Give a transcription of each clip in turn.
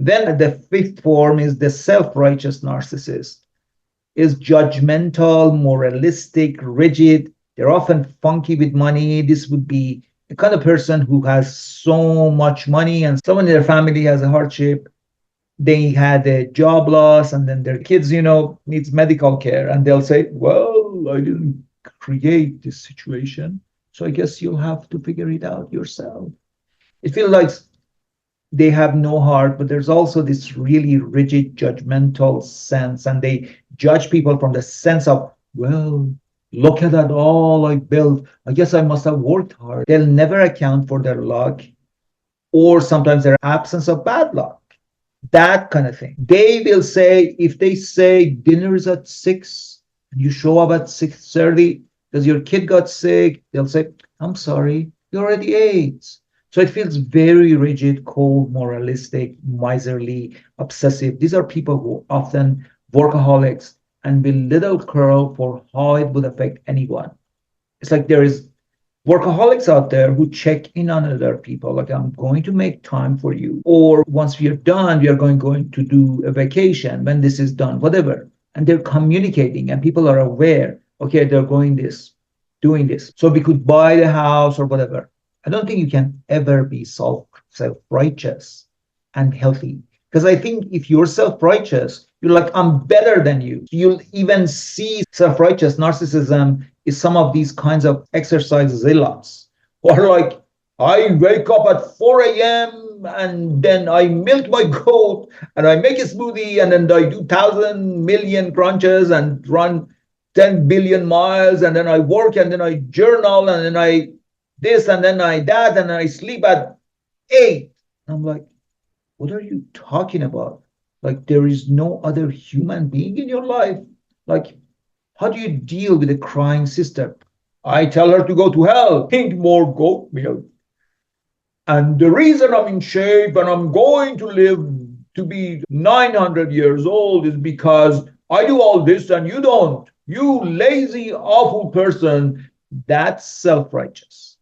Then the fifth form is the self-righteous narcissist. Is judgmental, moralistic, rigid. They're often funky with money. This would be the kind of person who has so much money and someone in their family has a hardship. They had a job loss and then their kids, needs medical care. And they'll say, well, I didn't create this situation. So I guess you'll have to figure it out yourself. It feels like they have no heart, but there's also this really rigid, judgmental sense. And they judge people from the sense of, well, look at that, all I built. I guess I must have worked hard. They'll never account for their luck or sometimes their absence of bad luck. That kind of thing. They will say, if they say dinner is at 6 and you show up at 6:30 because your kid got sick, they'll say, I'm sorry, you already ate. So it feels very rigid, cold, moralistic, miserly, obsessive. These are people who often workaholics and belittle curl for how it would affect anyone. It's like there is workaholics out there who check in on other people, like, I'm going to make time for you. Or once we are done, we are going to do a vacation when this is done, whatever. And they're communicating and people are aware, okay, they're doing this. So we could buy the house or whatever. I don't think you can ever be self-righteous and healthy. Because I think if you're self-righteous, you're like, I'm better than you. You'll even see self-righteous narcissism is some of these kinds of exercise zealots. Or like, I wake up at 4 a.m. and then I milk my goat and I make a smoothie and then I do 1,000 million crunches and run 10 billion miles and then I work and then I journal and then I this and then I that and I sleep at 8. I'm like, what are you talking about? Like, there is no other human being in your life. Like, how do you deal with a crying sister? I tell her to go to hell, drink more goat milk. And the reason I'm in shape and I'm going to live to be 900 years old is because I do all this and you don't. You lazy, awful person. That's self-righteous.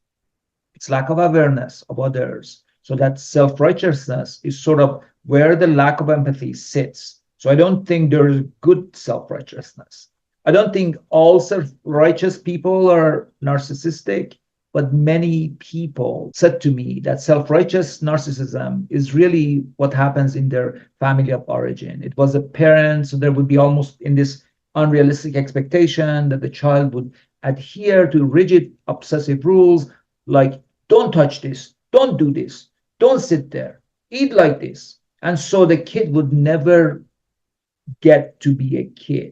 It's lack of awareness of others. So that self-righteousness is sort of where the lack of empathy sits. So I don't think there is good self-righteousness. I don't think all self-righteous people are narcissistic, but many people said to me that self-righteous narcissism is really what happens in their family of origin. It was a parent, so there would be almost in this unrealistic expectation that the child would adhere to rigid, obsessive rules like, don't touch this, don't do this, don't sit there, eat like this. And so the kid would never get to be a kid.